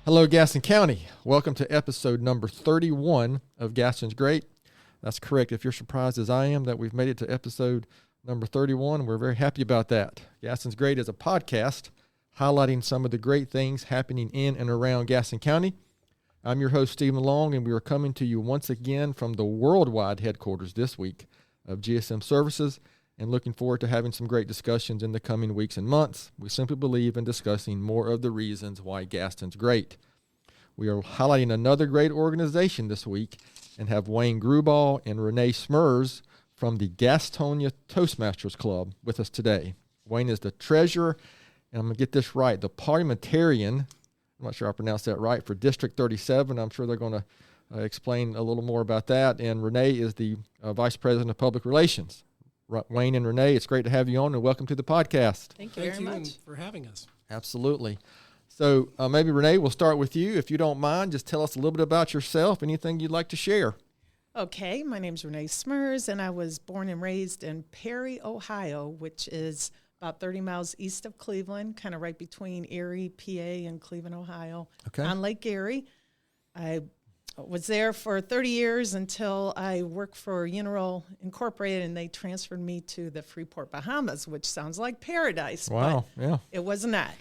Hello, Gaston County. Welcome to episode number 31 of Gaston's Great. That's correct. If you're surprised as I am that we've made it to episode number 31, we're very happy about that. Gaston's Great is a podcast highlighting some of the great things happening in and around Gaston County. I'm your host, Stephen Long, and we are coming to you once again from the worldwide headquarters this week of GSM Services, and looking forward to having some great discussions in the coming weeks and months. We simply believe in discussing more of the reasons why Gaston's great. We are highlighting another great organization this week and have Wayne Grubaugh and Reine Smirz from the Gastonia Toastmasters Club with us today. Wayne is the treasurer, and I'm going to get this right, the Parliamentarian, I'm not sure I pronounced that right, for District 37. I'm sure they're going to explain a little more about that. And Reine is the Vice President of Public Relations. Wayne and Reine, it's great to have you on, and welcome to the podcast. Thank you very much for having us. Absolutely. So maybe, Reine, we'll start with you. If you don't mind, just tell us a little bit about yourself, anything you'd like to share. Okay, my name's Reine Smirz, and I was born and raised in Perry, Ohio, which is about 30 miles east of Cleveland, kind of right between Erie, PA, and Cleveland, Ohio, on Lake Erie. I was there for 30 years until I worked for Uniroyal Incorporated, and they transferred me to the Freeport, Bahamas, which sounds like paradise. Wow, yeah. It was not.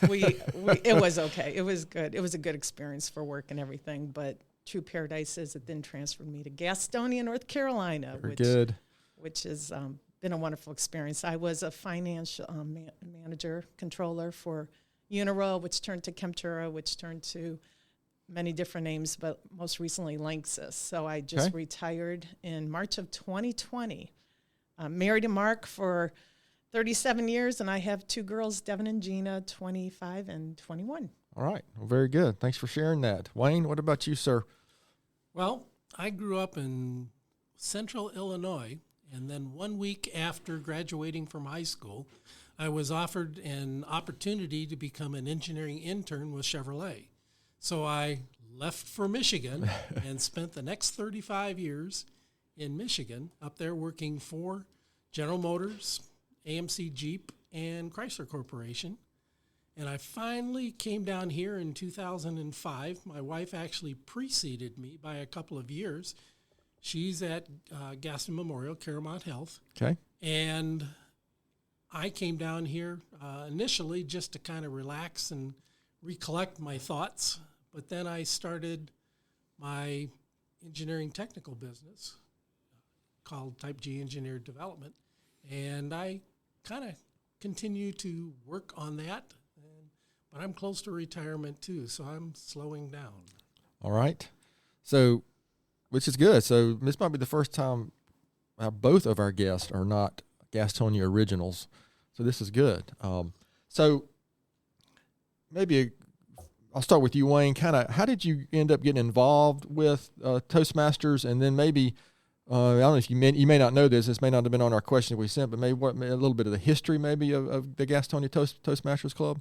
It was okay. It was good. It was a good experience for work and everything, but true paradise is it then transferred me to Gastonia, North Carolina, which has been a wonderful experience. I was a financial manager, controller for Uniroyal, which turned to Chemtura, which turned to many different names, but most recently Lanxess. So I just retired in March of 2020. Married to Mark for 37 years, and I have two girls, Devin and Gina, 25 and 21. All right. Well, very good. Thanks for sharing that. Wayne, what about you, sir? Well, I grew up in central Illinois, and then 1 week after graduating from high school, I was offered an opportunity to become an engineering intern with Chevrolet. So I left for Michigan and spent the next 35 years in Michigan up there working for General Motors, AMC Jeep, and Chrysler Corporation. And I finally came down here in 2005. My wife actually preceded me by a couple of years. She's at Gaston Memorial, Caramount Health. Okay. And I came down here initially just to kind of relax and recollect my thoughts. But then I started my engineering technical business called Type G Engineered Development. And I kind of continue to work on that. But I'm close to retirement too, so I'm slowing down. All right. So, which is good. So this might be the first time both of our guests are not Gastonia originals. So this is good. So maybe I'll start with you, Wayne. Kind of, how did you end up getting involved with Toastmasters? And then maybe, I don't know if you may not know this. This may not have been on our question we sent, but maybe a little bit of the history maybe of the Gastonia Toastmasters Club.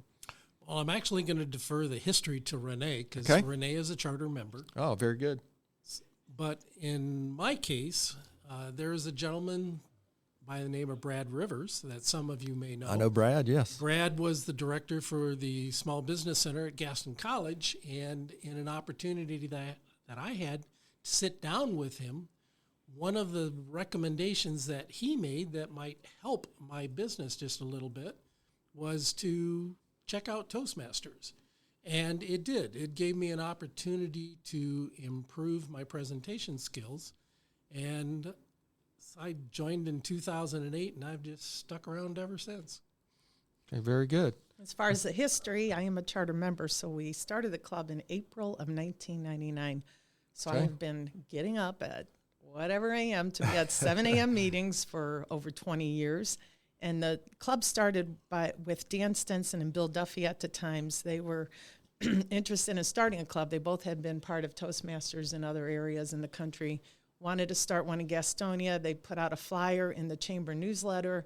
Well, I'm actually going to defer the history to Reine because Reine is a charter member. Oh, very good. But in my case, there is a gentleman by the name of Brad Rivers that some of you may know. I know Brad, yes. Brad was the director for the Small Business Center at Gaston College, and in an opportunity that I had to sit down with him, one of the recommendations that he made that might help my business just a little bit was to check out Toastmasters. And it did. It gave me an opportunity to improve my presentation skills. And I joined in 2008, and I've just stuck around ever since. Okay, very good. As far as the history, I am a charter member, so we started the club in April of 1999. So I've been getting up at whatever a.m. to be at 7 a.m. meetings for over 20 years. And the club started with Dan Stenson and Bill Duffy at the times. They were interested in starting a club. They both had been part of Toastmasters in other areas in the country. Wanted to start one in Gastonia. They put out a flyer in the chamber newsletter.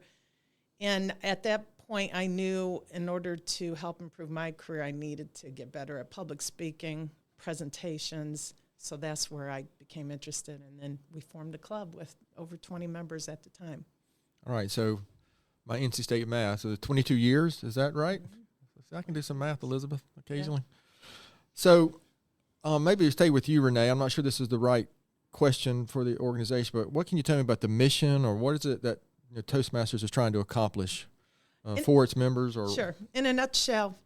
And at that point, I knew in order to help improve my career, I needed to get better at public speaking, presentations. So that's where I became interested. And then we formed a club with over 20 members at the time. All right. So my NC State math, so 22 years, is that right? Mm-hmm. I can do some math, Elizabeth, occasionally. Yeah. So maybe to stay with you, Renee. I'm not sure this is the right question for the organization, but what can you tell me about the mission, or what is it that Toastmasters is trying to accomplish for its members? Or sure. In a nutshell,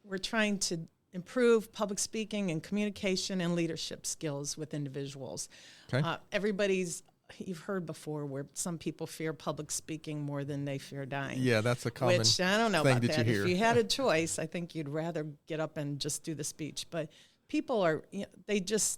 we're trying to improve public speaking and communication and leadership skills with individuals. Okay. You've heard before where some people fear public speaking more than they fear dying. Yeah, that's a common which I don't know thing about that. You hear. If you had a choice, I think you'd rather get up and just do the speech. But people are,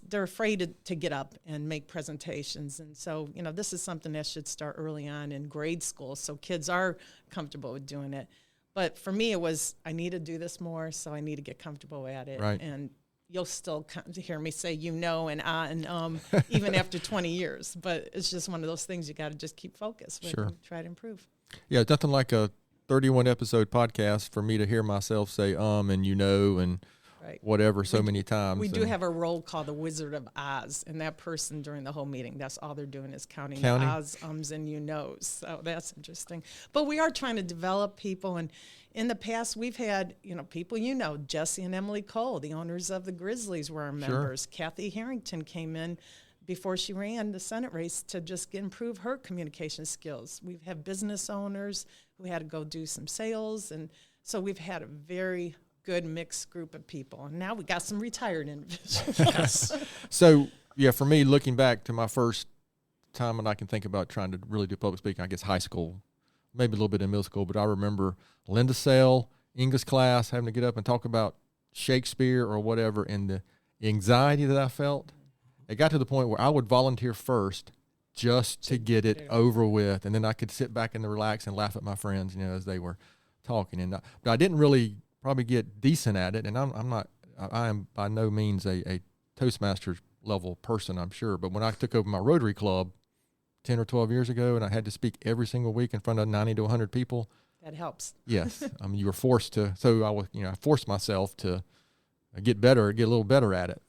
they're afraid to get up and make presentations. And so, this is something that should start early on in grade school so kids are comfortable with doing it. But for me, it was, I need to do this more, so I need to get comfortable at it. Right. And you'll still hear me say and even after 20 years. But it's just one of those things you got to just keep focused with and try to improve. Yeah, it's nothing like a 31-episode podcast for me to hear myself say and and whatever many times. We do have a role called the Wizard of Oz, and that person during the whole meeting, that's all they're doing is counting? The Oz, and knows. So that's interesting. But we are trying to develop people, and in the past we've had, people Jesse and Emily Cole, the owners of the Grizzlies, were our members. Kathy Harrington came in before she ran the Senate race to just improve her communication skills. We've had business owners who had to go do some sales, and so we've had a very good mixed group of people. And now we got some retired individuals. So, for me, looking back to my first time, and I can think about trying to really do public speaking, I guess high school, maybe a little bit in middle school, but I remember Linda Sale, English class, having to get up and talk about Shakespeare or whatever, and the anxiety that I felt. It got to the point where I would volunteer first just to get it over with, and then I could sit back and relax and laugh at my friends, as they were talking. But I didn't really probably get decent at it, and I am by no means a Toastmasters level person, I'm sure. But when I took over my Rotary Club 10 or 12 years ago, and I had to speak every single week in front of 90 to 100 people, that helps. Yes, you were forced to. So I forced myself to get a little better at it.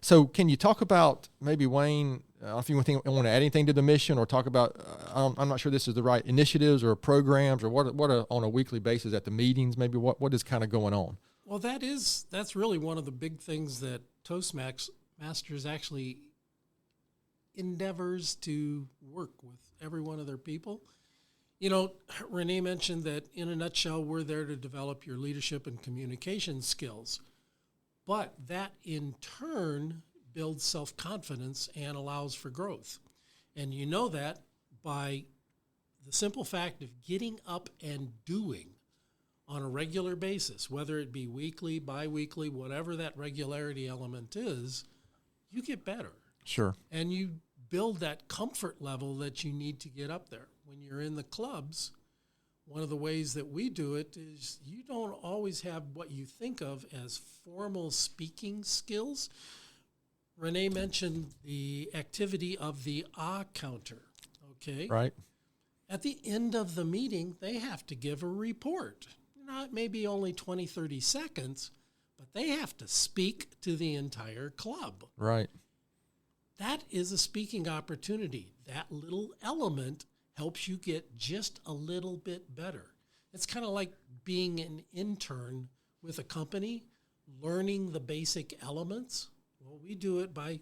So can you talk about maybe, Wayne, if you want to add anything to the mission, or talk about, I'm not sure this is the right initiatives or programs, or what on a weekly basis at the meetings, maybe what is kind of going on? Well, that's really one of the big things that Toastmasters actually endeavors to work with every one of their people. Renee mentioned that in a nutshell, we're there to develop your leadership and communication skills. But that in turn builds self-confidence and allows for growth. And that by the simple fact of getting up and doing on a regular basis, whether it be weekly, bi-weekly, whatever that regularity element is, you get better. Sure. And you build that comfort level that you need to get up there. When you're in the clubs, one of the ways that we do it is you don't always have what you think of as formal speaking skills. Renee mentioned the activity of the counter, okay? Right. At the end of the meeting, they have to give a report. It may be only 20, 30 seconds, but they have to speak to the entire club. Right. That is a speaking opportunity. That little element helps you get just a little bit better. It's kind of like being an intern with a company, learning the basic elements. Well, we do it by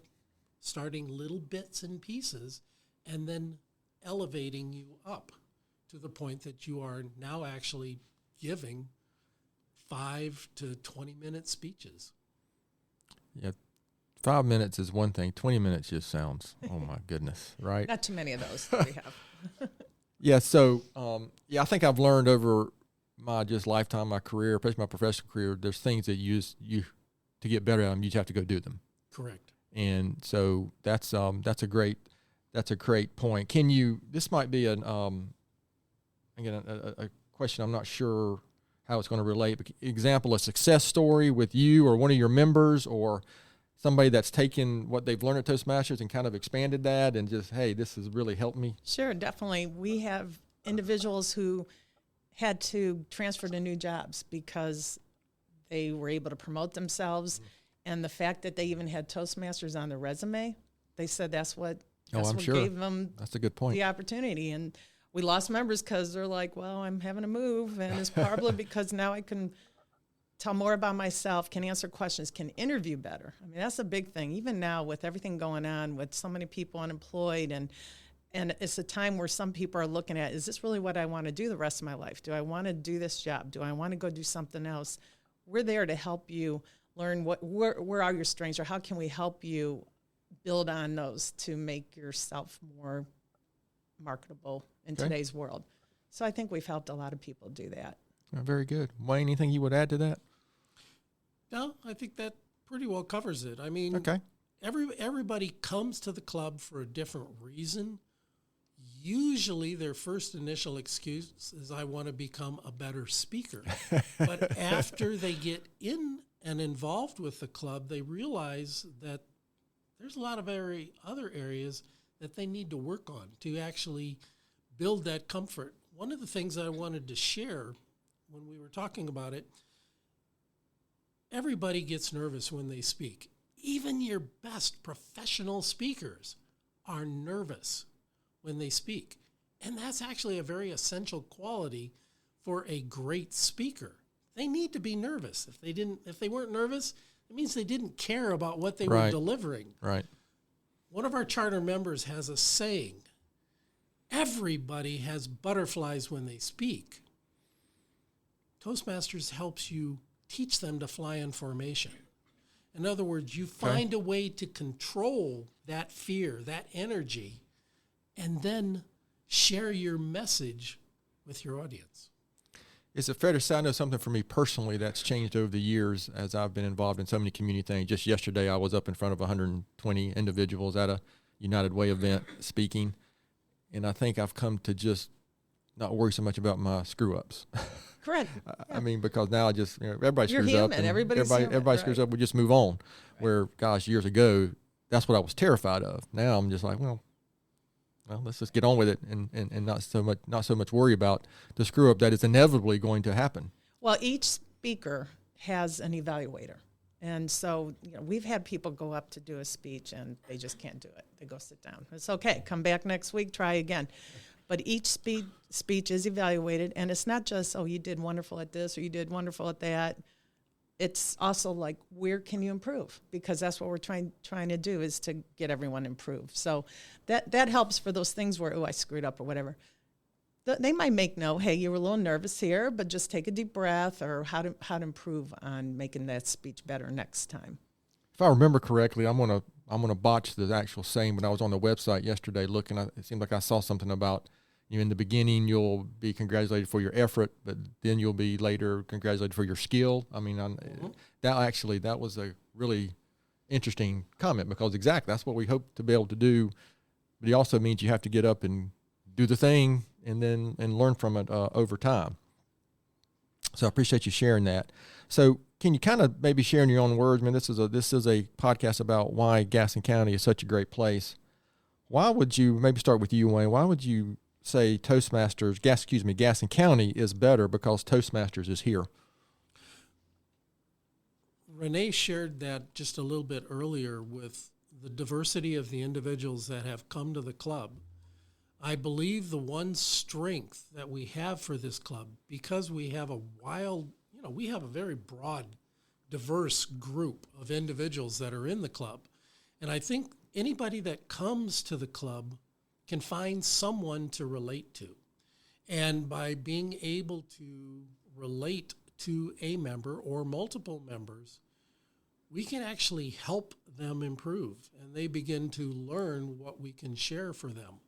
starting little bits and pieces and then elevating you up to the point that you are now actually giving 5 to 20-minute speeches. Yeah. 5 minutes is one thing. 20 minutes just sounds, oh my goodness, right? Not too many of those that we have. Yeah, so, I think I've learned over my just lifetime, my career, especially my professional career, there's things that you to get better at them, you just have to go do them. Correct. And so that's a great point. Can you, this might be a question I'm not sure how it's going to relate, but example, a success story with you or one of your members, or somebody that's taken what they've learned at Toastmasters and kind of expanded that and just, hey, this has really helped me? Sure, definitely. We have individuals who had to transfer to new jobs because they were able to promote themselves. Mm-hmm. And the fact that they even had Toastmasters on their resume, they said that's what gave them that's a good point. The opportunity. And we lost members because they're like, well, I'm having to move. And it's probably because now I can tell more about myself, can answer questions, can interview better. I mean, that's a big thing. Even now with everything going on, with so many people unemployed, and it's a time where some people are looking at, is this really what I want to do the rest of my life? Do I want to do this job? Do I want to go do something else? We're there to help you learn where are your strengths, or how can we help you build on those to make yourself more marketable in today's world. So I think we've helped a lot of people do that. Very good. Wayne, anything you would add to that? No, I think that pretty well covers it. I mean, okay. Everybody comes to the club for a different reason. Usually their first initial excuse is, I want to become a better speaker. But after they get in and involved with the club, they realize that there's a lot of other areas that they need to work on to actually build that comfort. One of the things I wanted to share when we were talking about it, everybody gets nervous when they speak. Even your best professional speakers are nervous when they speak. And that's actually a very essential quality for a great speaker. They need to be nervous. If they weren't nervous, it means they didn't care about what they were delivering. Right. One of our charter members has a saying, everybody has butterflies when they speak. Toastmasters helps you teach them to fly in formation. In other words, you find a way to control that fear, that energy, and then share your message with your audience. Is it fair to say, I know something for me personally that's changed over the years as I've been involved in so many community things. Just yesterday, I was up in front of 120 individuals at a United Way event speaking, and I think I've come to just not worry so much about my screw-ups. Correct. I mean, because now I just, everybody You're screws human. up. And everybody screws up, we just move on. Right. Where, gosh, years ago, that's what I was terrified of. Now I'm just like, well, let's just get on with it and not so much worry about the screw up that is inevitably going to happen. Well, each speaker has an evaluator. And so, we've had people go up to do a speech and they just can't do it. They go sit down. It's okay. Come back next week, try again. But each speech is evaluated, and it's not just, you did wonderful at this or you did wonderful at that. It's also like, where can you improve? Because that's what we're trying to do, is to get everyone improved. So that helps for those things where, I screwed up or whatever. They might make note, hey, you were a little nervous here, but just take a deep breath, or how to improve on making that speech better next time. If I remember correctly, I'm gonna botch the actual saying, but I was on the website yesterday looking. It seemed like I saw something about, in the beginning you'll be congratulated for your effort, but then you'll be later congratulated for your skill. I mean, that was a really interesting comment, because exactly that's what we hope to be able to do. But it also means you have to get up and do the thing and learn from it over time. So I appreciate you sharing that. So can you kind of maybe share in your own words? I mean, this is a podcast about why Gaston County is such a great place. Why would you, maybe start with you, Wayne, why would you say Gaston County is better because Toastmasters is here? Reine shared that just a little bit earlier with the diversity of the individuals that have come to the club. I believe the one strength that we have for this club, because we have we have a very broad, diverse group of individuals that are in the club. And I think anybody that comes to the club can find someone to relate to. And by being able to relate to a member or multiple members, we can actually help them improve, and they begin to learn what we can share for them.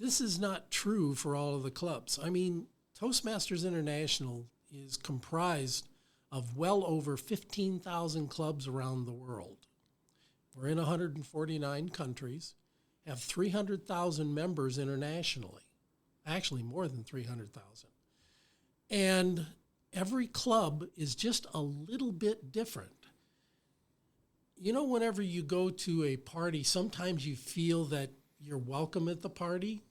This is not true for all of the clubs. I mean, Toastmasters International is comprised of well over 15,000 clubs around the world. We're in 149 countries, have 300,000 members internationally, actually more than 300,000. And every club is just a little bit different. Whenever you go to a party, sometimes you feel that you're welcome at the party,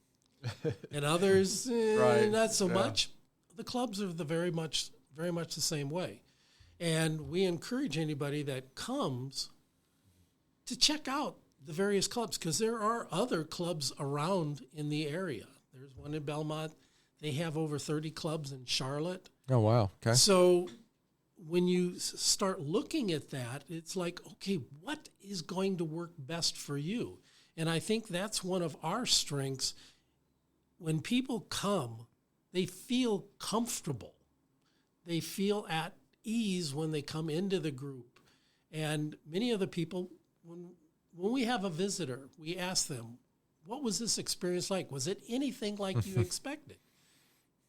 and others not so much. The clubs are very much the same way. And we encourage anybody that comes to check out the various clubs, because there are other clubs around in the area. There's one in Belmont. They have over 30 clubs in Charlotte. Oh, wow. Okay. So when you start looking at that, it's like, okay, what is going to work best for you? And I think that's one of our strengths. When people come, they feel comfortable. They feel at ease when they come into the group. And many of the people, when we have a visitor, we ask them, what was this experience like? Was it anything like you expected?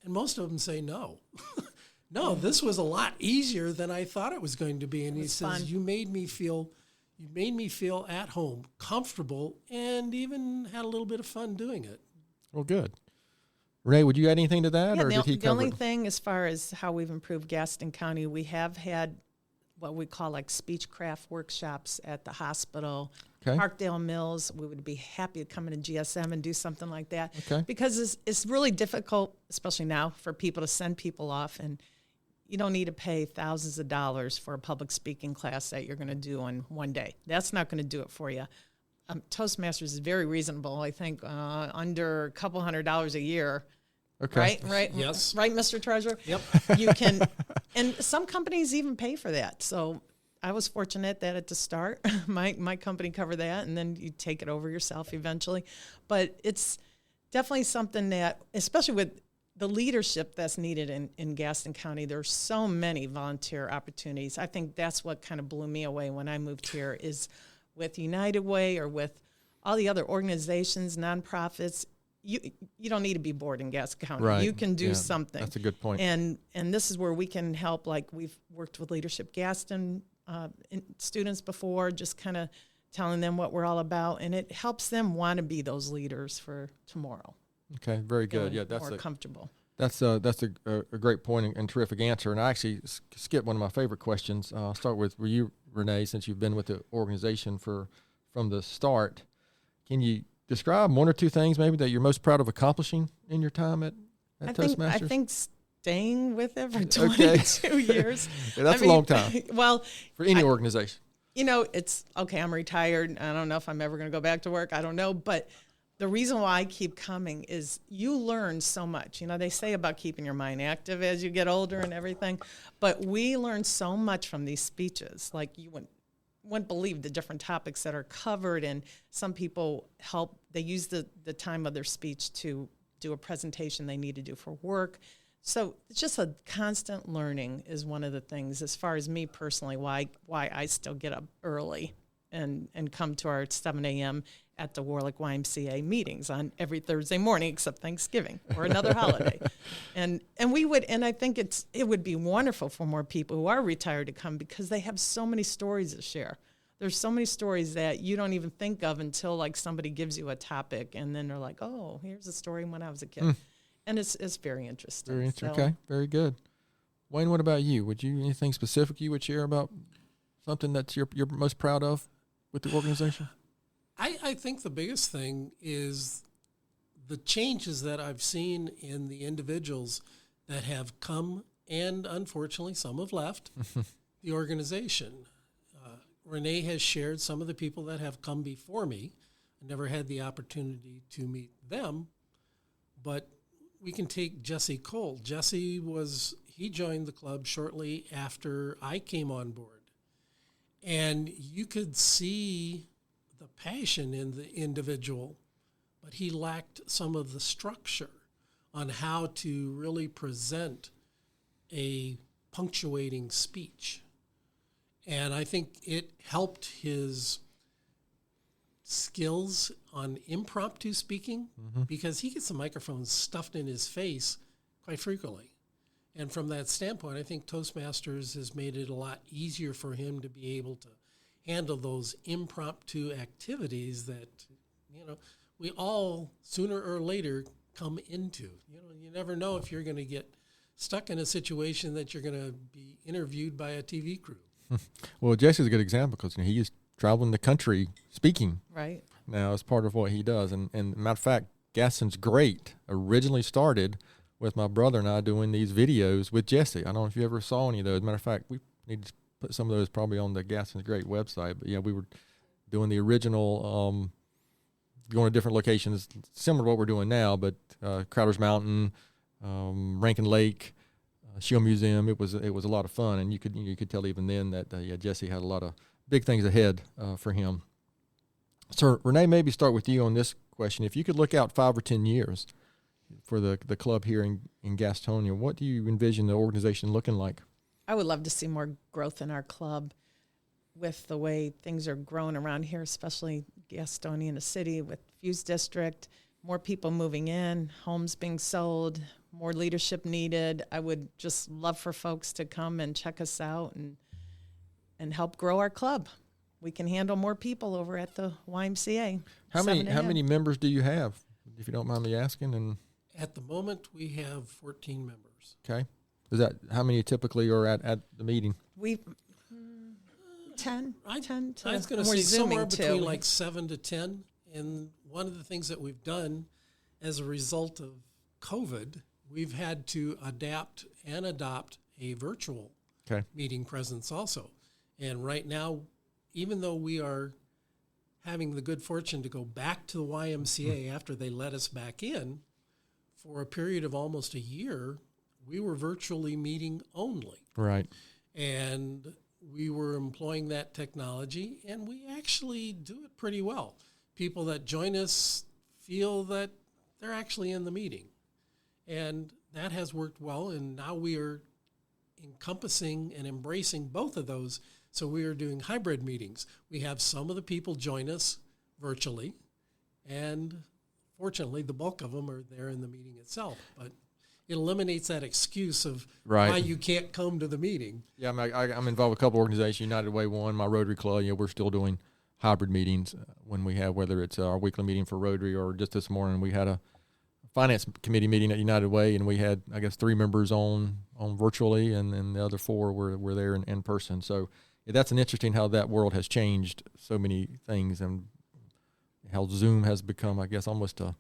And most of them say no. No, this was a lot easier than I thought it was going to be. And he says, you made me feel at home, comfortable, and even had a little bit of fun doing it. Well, good. Renee, would you add anything to that, or did he cover the only it? thing, as far as how we've improved Gaston County, we have had what we call like speech craft workshops at the hospital, Parkdale Mills. We would be happy to come into GSM and do something like that. Okay. Because it's really difficult, especially now, for people to send people off, and you don't need to pay thousands of dollars for a public speaking class that you're going to do in one day. That's not going to do it for you. Toastmasters is very reasonable. I think under a couple $100 a year. Okay. Right. Yes. Right, Mr. Treasurer. Yep. You can, and some companies even pay for that. So I was fortunate that at the start, my company covered that, and then you take it over yourself eventually. But it's definitely something that, especially with the leadership that's needed in Gaston County, there's so many volunteer opportunities. I think that's what kind of blew me away when I moved here, is with United Way or with all the other organizations, nonprofits. You don't need to be bored in Gaston County. Right. You can do something. That's a good point. And this is where we can help. Like, we've worked with Leadership Gaston students before, just kind of telling them what we're all about, and it helps them want to be those leaders for tomorrow. Okay, very good. Yeah, that's more comfortable. That's a great point and terrific answer. And I actually skipped one of my favorite questions. I'll start with you, Renee, since you've been with the organization from the start. Can you describe one or two things maybe that you're most proud of accomplishing in your time at Toastmasters? I think staying with it for 22 years. Yeah, that's a long time. Well, for any organization. It's okay. I'm retired. I don't know if I'm ever going to go back to work. I don't know. But the reason why I keep coming is you learn so much. They say about keeping your mind active as you get older and everything. But we learn so much from these speeches. Like, you wouldn't believe the different topics that are covered, and some people they use the time of their speech to do a presentation they need to do for work. So it's just a constant learning is one of the things, as far as me personally, why I still get up early and come to our 7 a.m. at the Warlick YMCA meetings on every Thursday morning except Thanksgiving or another holiday. And I think it would be wonderful for more people who are retired to come, because they have so many stories to share. There's so many stories that you don't even think of until, like, somebody gives you a topic, and then they're like, oh, here's a story when I was a kid. And it's very interesting. Very interesting. Okay, very good. Wayne, what about you? Anything specific you would share about something that you're most proud of with the organization? I think the biggest thing is the changes that I've seen in the individuals that have come, and unfortunately some have left, the organization. Renee has shared some of the people that have come before me. I never had the opportunity to meet them, but we can take Jesse Cole. Jesse he joined the club shortly after I came on board. And you could see the passion in the individual, but he lacked some of the structure on how to really present a punctuating speech. And I think it helped his skills on impromptu speaking, because he gets the microphone stuffed in his face quite frequently. And from that standpoint, I think Toastmasters has made it a lot easier for him to be able to handle those impromptu activities that, we all sooner or later come into. You never know if you're going to get stuck in a situation that you're going to be interviewed by a TV crew. Well, Jesse's a good example, because he is traveling the country speaking right now as part of what he does. And matter of fact, Gaston's Great originally started with my brother and I doing these videos with Jesse. I don't know if you ever saw any of those. Matter of fact, we need to put some of those probably on the Gaston's Great website. But yeah, we were doing the original, going to different locations, similar to what we're doing now, but Crowder's Mountain, Rankin Lake, Show Museum. It was a lot of fun, and you could tell even then that Jesse had a lot of big things ahead for him. So Reine, maybe start with you on this question. If you could look out 5 or 10 years for the club here in Gastonia, what do you envision the organization looking like? I would love to see more growth in our club with the way things are growing around here, especially Gastonia in the city with Fuse District, more people moving in, homes being sold, more leadership needed. I would just love for folks to come and check us out and help grow our club. We can handle more people over at the YMCA. How many members do you have, if you don't mind me asking? And at the moment, we have 14 members. Okay. Is that how many typically are at the meeting? We 10. I was going to say somewhere between like 7 to 10. And one of the things that we've done as a result of COVID, we've had to adapt and adopt a virtual meeting presence also. And right now, even though we are having the good fortune to go back to the YMCA after they let us back in, for a period of almost a year, we were virtually meeting only. Right. And we were employing that technology, and we actually do it pretty well. People that join us feel that they're actually in the meeting. And that has worked well, and now we are encompassing and embracing both of those. So we are doing hybrid meetings. We have some of the people join us virtually, and fortunately, the bulk of them are there in the meeting itself. But it eliminates that excuse of why you can't come to the meeting. Yeah, I'm involved with a couple organizations, United Way One, my Rotary Club. We're still doing hybrid meetings when we have, whether it's our weekly meeting for Rotary or just this morning we had a finance committee meeting at United Way, and we had, I guess, 3 members on virtually, and the other 4 were there in person. So that's an interesting how that world has changed so many things, and how Zoom has become, I guess, almost a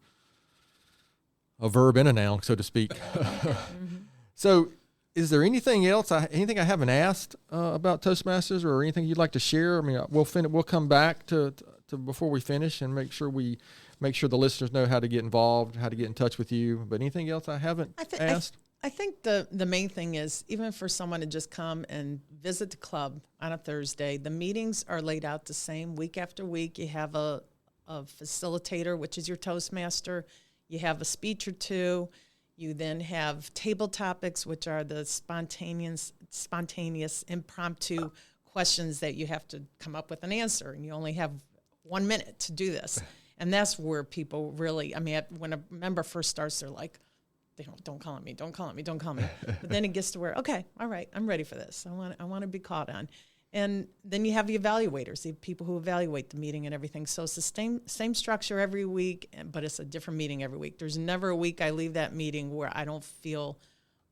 verb and a noun, so to speak. So is there anything else, anything I haven't asked about Toastmasters, or anything you'd like to share? I mean, we'll come back to before we finish and make sure the listeners know how to get involved, how to get in touch with you. But anything else I haven't asked? I think the main thing is, even for someone to just come and visit the club on a Thursday, the meetings are laid out the same week after week. You have a facilitator, which is your Toastmaster. You have a speech or two. You then have table topics, which are the spontaneous, impromptu questions that you have to come up with an answer, and you only have 1 minute to do this. And that's where people really, when a member first starts, they're like, don't call on me. But then it gets to where, okay, all right, I'm ready for this. I want to be caught on. And then you have the evaluators, the people who evaluate the meeting and everything. So it's the same structure every week, but it's a different meeting every week. There's never a week I leave that meeting where I don't feel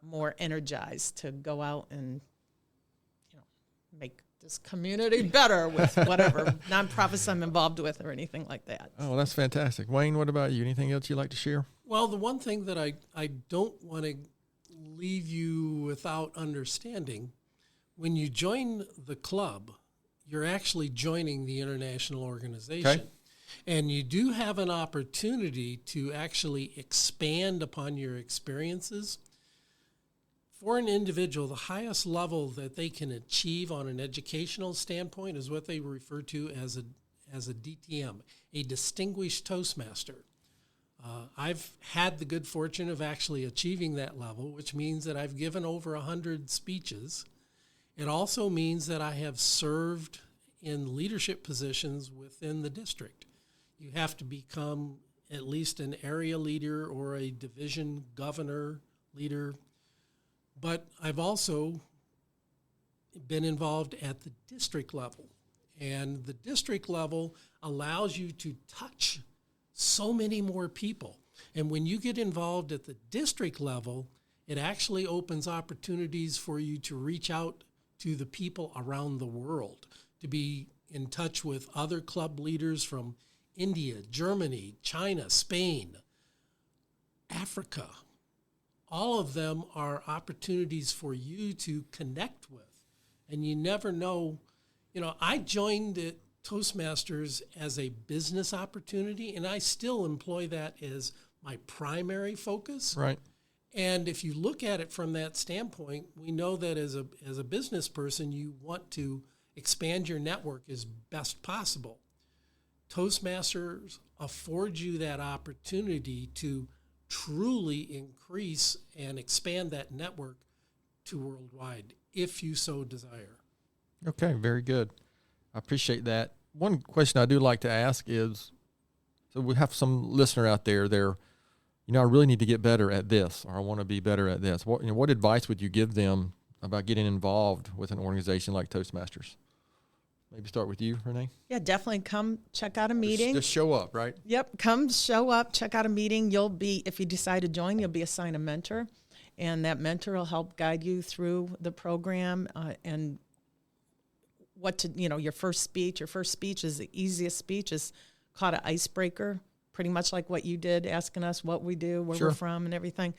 more energized to go out and, make this community better with whatever nonprofits I'm involved with or anything like that. Oh, that's fantastic. Wayne, what about you? Anything else you'd like to share? Well, the one thing that I don't want to leave you without understanding, when you join the club, you're actually joining the international organization. Okay. And you do have an opportunity to actually expand upon your experiences. For an individual, the highest level that they can achieve on an educational standpoint is what they refer to as a DTM, a Distinguished Toastmaster. I've had the good fortune of actually achieving that level, which means that I've given over 100 speeches. It also means that I have served in leadership positions within the district. You have to become at least an area leader or a division governor leader. But I've also been involved at the district level. And the district level allows you to touch so many more people. And when you get involved at the district level, it actually opens opportunities for you to reach out to the people around the world, to be in touch with other club leaders from India, Germany, China, Spain, Africa. All of them are opportunities for you to connect with. And you never know, I joined at Toastmasters as a business opportunity, and I still employ that as my primary focus. Right. And if you look at it from that standpoint, we know that as a business person, you want to expand your network as best possible. Toastmasters affords you that opportunity to truly increase and expand that network to worldwide, if you so desire. Okay, very good. I appreciate that. One question I do like to ask is, so we have some listener out there, I really need to get better at this, or I want to be better at this. What advice would you give them about getting involved with an organization like Toastmasters? Maybe start with you, Reine. Yeah, definitely come check out a meeting. Just show up, right? Yep, come show up, check out a meeting. If you decide to join, you'll be assigned a mentor, and that mentor will help guide you through the program and what to, your first speech. Your first speech is the easiest speech. Is called an icebreaker, pretty much like what you did, asking us what we do, where Sure. we're from, and everything.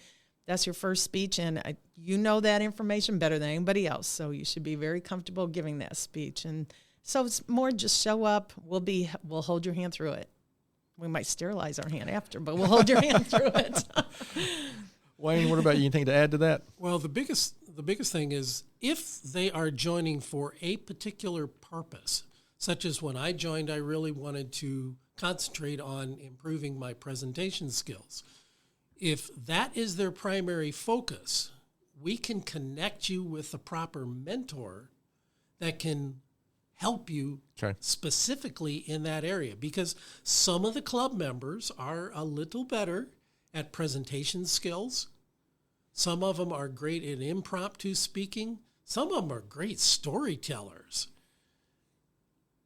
That's your first speech, and you know that information better than anybody else, so you should be very comfortable giving that speech. And so it's more just show up. We'll hold your hand through it. We might sterilize our hand after, but we'll hold your hand through it. Wayne, what about you? Anything to add to that? Well, the biggest thing is if they are joining for a particular purpose, such as when I joined, I really wanted to concentrate on improving my presentation skills. If that is their primary focus, we can connect you with the proper mentor that can help you specifically in that area, because some of the club members are a little better at presentation skills. Some of them are great at impromptu speaking. Some of them are great storytellers.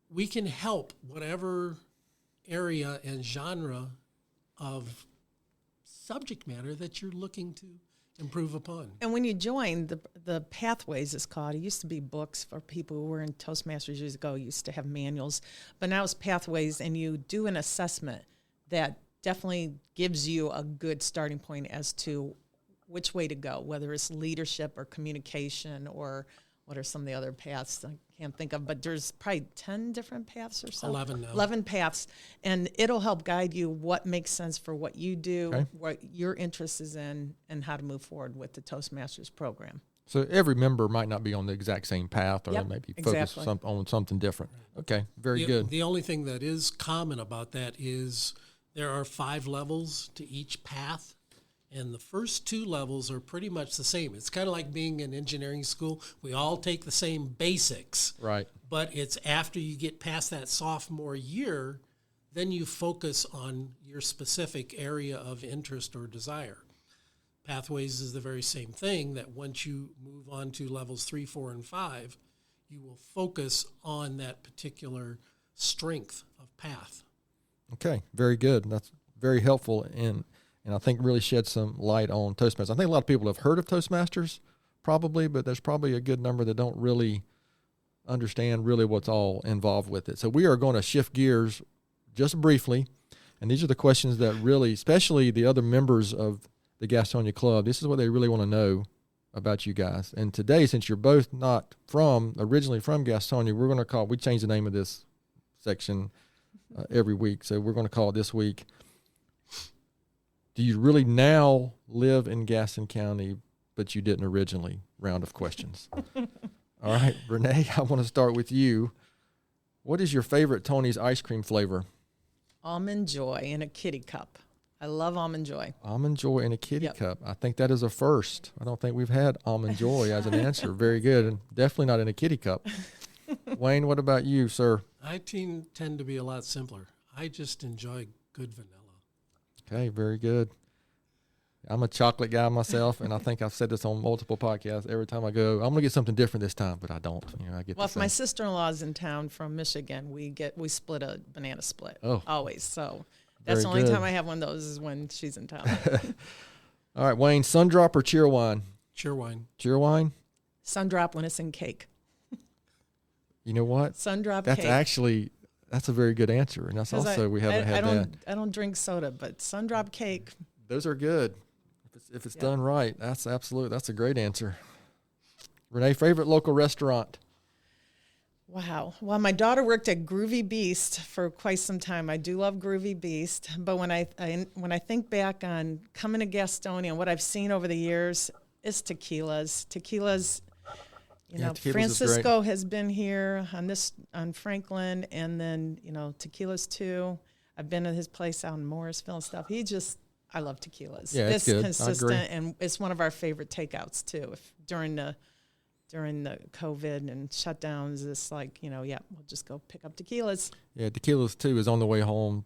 We can help whatever area and genre of subject matter that you're looking to improve upon. And when you join, the Pathways is called. It used to be books for people who were in Toastmasters years ago. Used to have manuals, but now it's Pathways, and you do an assessment that definitely gives you a good starting point as to which way to go, whether it's leadership or communication or what are some of the other paths I can't think of, but there's probably 10 different paths or so. 11 now. 11 paths, and it'll help guide you what makes sense for what you do, what your interest is in, and how to move forward with the Toastmasters program. So every member might not be on the exact same path, or they may be focused exactly. on something different. Okay, very good. The only thing that is common about that is there are 5 levels to each path, and the first 2 levels are pretty much the same. It's kind of like being in engineering school. We all take the same basics. Right. But it's after you get past that sophomore year, then you focus on your specific area of interest or desire. Pathways is the very same thing, that once you move on to levels 3, 4, and 5, you will focus on that particular strength of path. Okay, very good. That's very helpful, and I think really shed some light on Toastmasters. I think a lot of people have heard of Toastmasters, probably, but there's probably a good number that don't really understand really what's all involved with it. So we are going to shift gears just briefly, and these are the questions that really, especially the other members of the Gastonia Club, this is what they really want to know about you guys. And today, since you're both not originally from Gastonia, we change the name of this section every week. So we're going to call it this week, do you really now live in Gaston County, but you didn't originally? Round of questions. All right, Reine, I want to start with you. What is your favorite Tony's ice cream flavor? Almond Joy in a kitty cup. I love Almond Joy. Almond Joy in a kitty cup. I think that is a first. I don't think we've had Almond Joy as an answer. Very good, and definitely not in a kitty cup. Wayne, what about you, sir? I tend to be a lot simpler. I just enjoy good vanilla. Okay, very good. I'm a chocolate guy myself, and I think I've said this on multiple podcasts. Every time I go, I'm going to get something different this time, but I don't. I get. Well, if my sister-in-law's in town from Michigan, we split a banana split. Oh, always. So that's the only time I have one of those is when she's in town. All right, Wayne, Sundrop or Cheerwine? Cheerwine. Cheerwine. Sundrop when it's in cake. You know what? Sundrop That's cake. That's a very good answer, and that's also we haven't had that. I don't drink soda, but Sundrop cake. Those are good. If it's done right, that's a great answer. Reine, favorite local restaurant? Wow. Well, my daughter worked at Groovy Beast for quite some time. I do love Groovy Beast, but when I think back on coming to Gastonia and what I've seen over the years, it's tequilas. Tequilas, tequilas Francisco has been here on Franklin, and then tequilas too. I've been at his place out in Morrisville and stuff. I love tequilas. Yeah, it's good. Consistent, I agree. and it's one of our favorite takeouts too. During the COVID and shutdowns, it's like, we'll just go pick up tequilas. Yeah, tequilas too is on the way home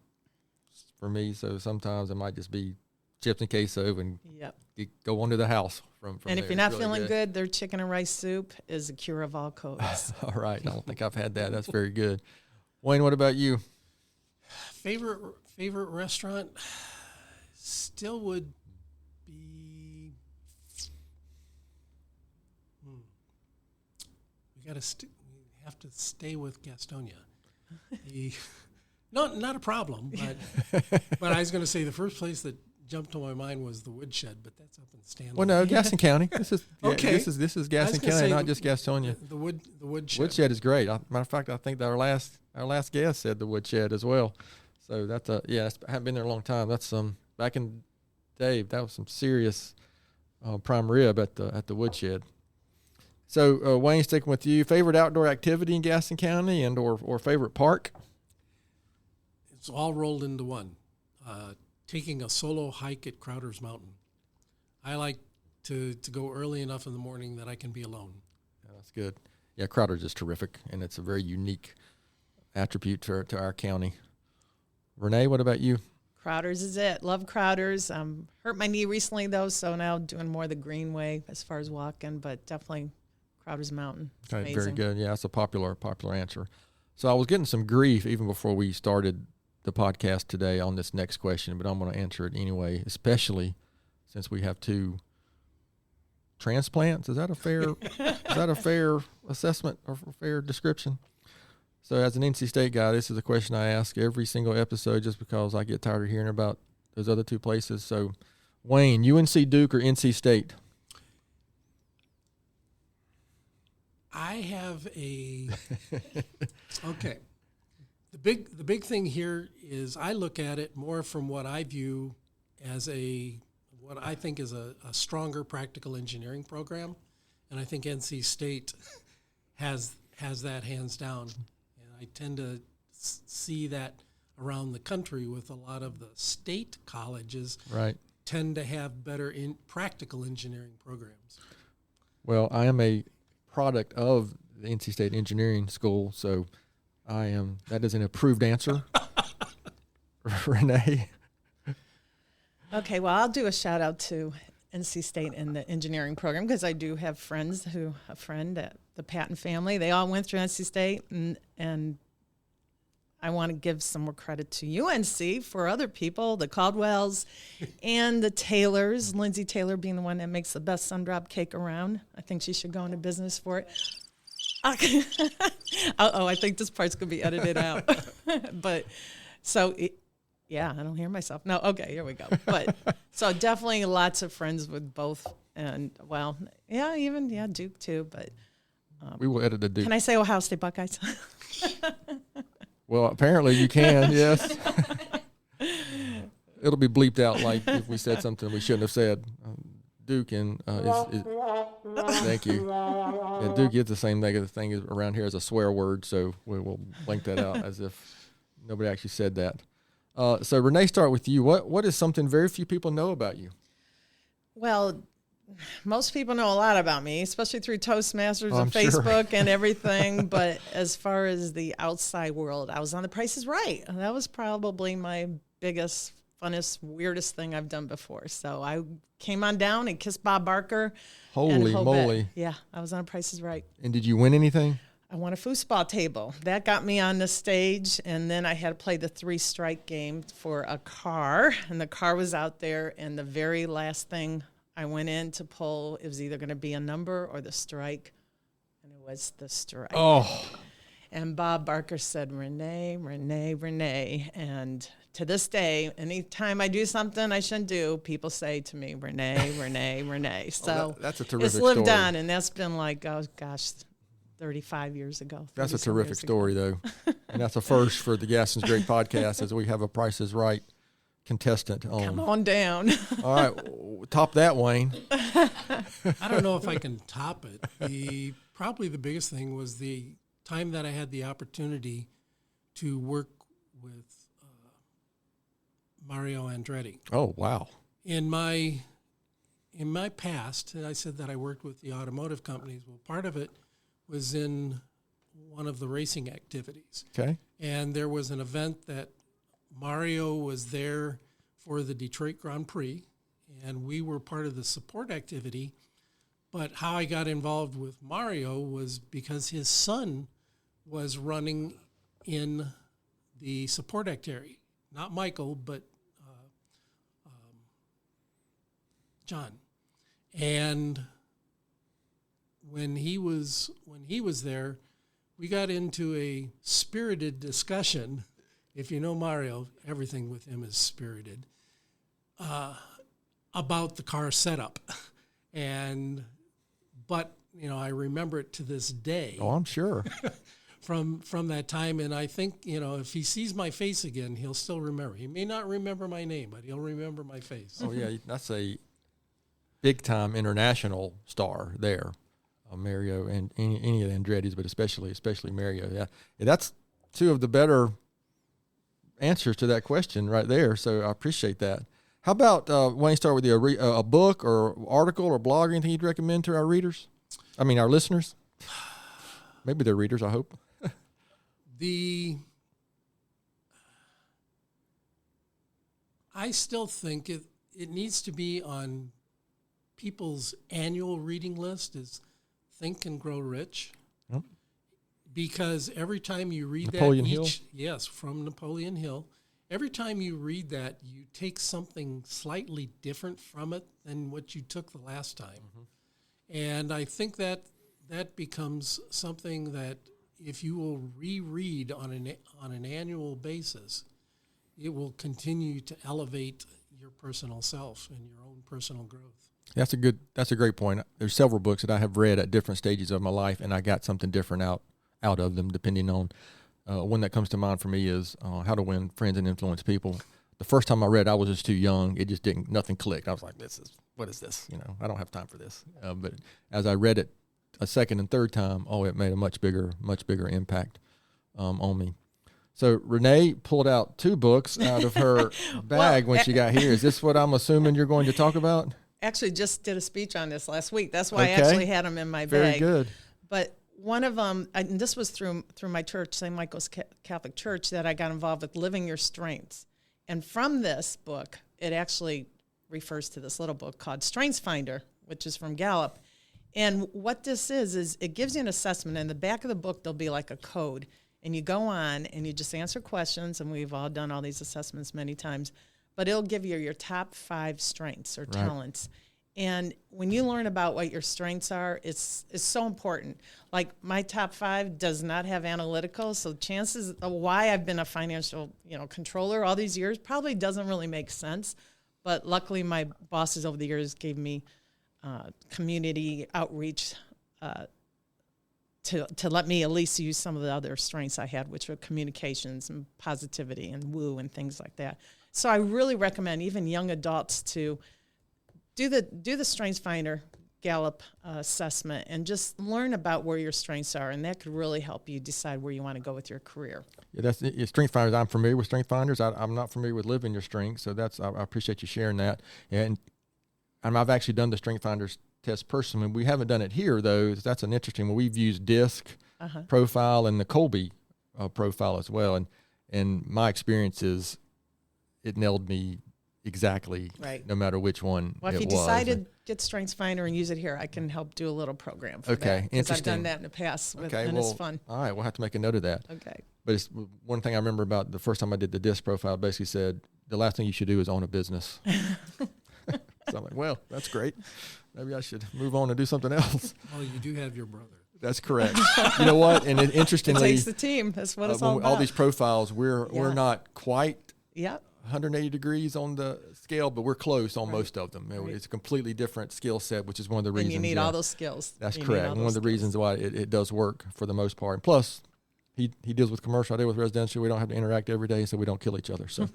for me. So sometimes it might just be chips and queso and go on to the house from and there. if you're not feeling good, their chicken and rice soup is a cure of all colds. All right. I don't think I've had that. That's very good. Wayne, what about you? Favorite restaurant still would be we have to stay with Gastonia. Not a problem, but I was going to say the first place that jumped to my mind was the Woodshed, but that's up in Stanley. Well, no, Gaston County. This is okay. This is Gaston County, not just Gastonia. The Woodshed. Woodshed is great. Matter of fact, I think that our last guest said the Woodshed as well. So that's I haven't been there a long time. That's back in the day. That was some serious prime rib at the Woodshed. So Wayne, sticking with you, favorite outdoor activity in Gaston County and or favorite park? It's all rolled into one. Taking a solo hike at Crowder's Mountain. I like to go early enough in the morning that I can be alone. Yeah, that's good. Yeah, Crowder's is terrific, and it's a very unique attribute to our county. Renee, what about you? Crowder's is it. Love Crowder's. Hurt my knee recently, though, so now doing more the Greenway as far as walking, but definitely Crowder's Mountain. It's okay, amazing. very good. Yeah, that's a popular answer. So I was getting some grief even before we started the podcast today on this next question, but I'm going to answer it anyway, especially since we have two transplants. Is that a fair assessment or fair description? So as an NC State guy, this is a question I ask every single episode just because I get tired of hearing about those other two places. So Wayne, UNC Duke or NC State? I have okay. The big thing here is I look at it more from what I view as what I think is a stronger practical engineering program, and I think NC State has that hands down. And I tend to see that around the country with a lot of the state colleges. Right. Tend to have better practical engineering programs. Well, I am a product of the NC State Engineering School, so that is an approved answer. Renee? Okay, well, I'll do a shout out to NC State and the engineering program because I do have a friend at the Patton family. They all went through NC State, and I want to give some more credit to UNC for other people, the Caldwells and the Taylors, Lindsay Taylor being the one that makes the best sun-drop cake around. I think she should go into business for it. I think this part's going to be edited out. But so, I don't hear myself. No, okay, here we go. But so definitely lots of friends with both. And, Duke too. But we will edit the Duke. Can I say Ohio State Buckeyes? Well, apparently you can, yes. It'll be bleeped out like if we said something we shouldn't have said. Duke and thank you. Yeah, Duke is the same negative thing around here as a swear word, so we will blank that out as if nobody actually said that. So Renee, start with you. What is something very few people know about you? Well, most people know a lot about me, especially through Toastmasters and Sure. Facebook and everything. But as far as the outside world, I was on The Price is Right. That was probably my biggest, funnest, weirdest thing I've done before. So I came on down and kissed Bob Barker. Holy moly. Yeah, I was on Price is Right. And did you win anything? I won a foosball table. That got me on the stage, and then I had to play the 3-strike game for a car, and the car was out there, and the very last thing I went in to pull, it was either going to be a number or the strike, and it was the strike. Oh. And Bob Barker said, Renee, Renee, Renee. And to this day, anytime I do something I shouldn't do, people say to me, Renee, Renee, Renee. So that's a terrific it's lived story. on, and that's been like, oh, gosh, 35 years ago. That's a terrific story, though. And that's a first for the Gaston's Great podcast, as we have a Price is Right contestant on. Come on down. All right. Top that, Wayne. I don't know if I can top it. Probably the biggest thing was the time that I had the opportunity to work with Mario Andretti. Oh, wow. In my past, I said that I worked with the automotive companies. Well, part of it was in one of the racing activities. Okay. And there was an event that Mario was there for the Detroit Grand Prix, and we were part of the support activity. But how I got involved with Mario was because his son was running in the support activity. Not Michael, but John. And when he was there, we got into a spirited discussion. If you know Mario, everything with him is spirited, about the car setup. But I remember it to this day. Oh, I'm sure. From that time, and I think, if he sees my face again, he'll still remember. He may not remember my name, but he'll remember my face. Oh, yeah, that's a big-time international star there, Mario, and any of the Andretti's, but especially Mario. Yeah, that's two of the better answers to that question right there, so I appreciate that. How about, Wayne, start with you, a book or article or blog or anything you'd recommend to our readers? I mean, our listeners? Maybe they're readers, I hope. I still think it needs to be on people's annual reading list is Think and Grow Rich. Yep. Because every time you read Napoleon Hill? Yes, from Napoleon Hill. Every time you read that, you take something slightly different from it than what you took the last time. Mm-hmm. And I think that becomes something that if you will reread on an annual basis, it will continue to elevate your personal self and your own personal growth. That's a great point. There's several books that I have read at different stages of my life, and I got something different out of them, depending on one that comes to mind for me is How to Win Friends and Influence People. The first time I read it, I was just too young. It just nothing clicked. I was like, what is this? I don't have time for this. But as I read it a second and third time, it made a much bigger impact on me. So Reine pulled out 2 books out of her bag when she got here. Is this what I'm assuming you're going to talk about? Actually, just did a speech on this last week. That's why I actually had them in my bag. Very good. But one of them, and this was through my church, St. Michael's Catholic Church, that I got involved with Living Your Strengths. And from this book, it actually refers to this little book called Strengths Finder, which is from Gallup. And what this is it gives you an assessment. In the back of the book, there'll be like a code. And you go on and you just answer questions, and we've all done all these assessments many times. But it'll give you your top 5 strengths or talents. And when you learn about what your strengths are, it's so important. Like my top 5 does not have analytical, so chances of why I've been a financial controller all these years probably doesn't really make sense. But luckily, my bosses over the years gave me community outreach to let me at least use some of the other strengths I had, which were communications and positivity and woo and things like that. So I really recommend even young adults to do the Strengths Finder Gallup assessment and just learn about where your strengths are, and that could really help you decide where you want to go with your career. Yeah, that's Strengths Finders. I'm familiar with Strengths Finders. I'm not familiar with Living Your Strengths, so I appreciate you sharing that. And I've actually done the Strengths Finders test personally. We haven't done it here though. That's an interesting one. We've used DISC profile and the Colby profile as well, and my experience is it nailed me exactly, right, no matter which one. Well, if you decide to get Strengths Finder and use it here, I can help do a little program for that. Because I've done that in the past, and it's fun. All right, we'll have to make a note of that. Okay. But it's one thing I remember about the first time I did the DISC profile, basically said, the last thing you should do is own a business. So I'm like, well, that's great. Maybe I should move on and do something else. Well, you do have your brother. That's correct. You know what? And interestingly, it takes the team. That's what it's all about. All these profiles, we're not quite 180 degrees on the scale, but we're close on most of them. Right. It's a completely different skill set, which is one of the reasons. And you need all those skills. That's correct. One of the reasons why it does work for the most part. And plus, he deals with commercial, I deal with residential. We don't have to interact every day, so we don't kill each other. So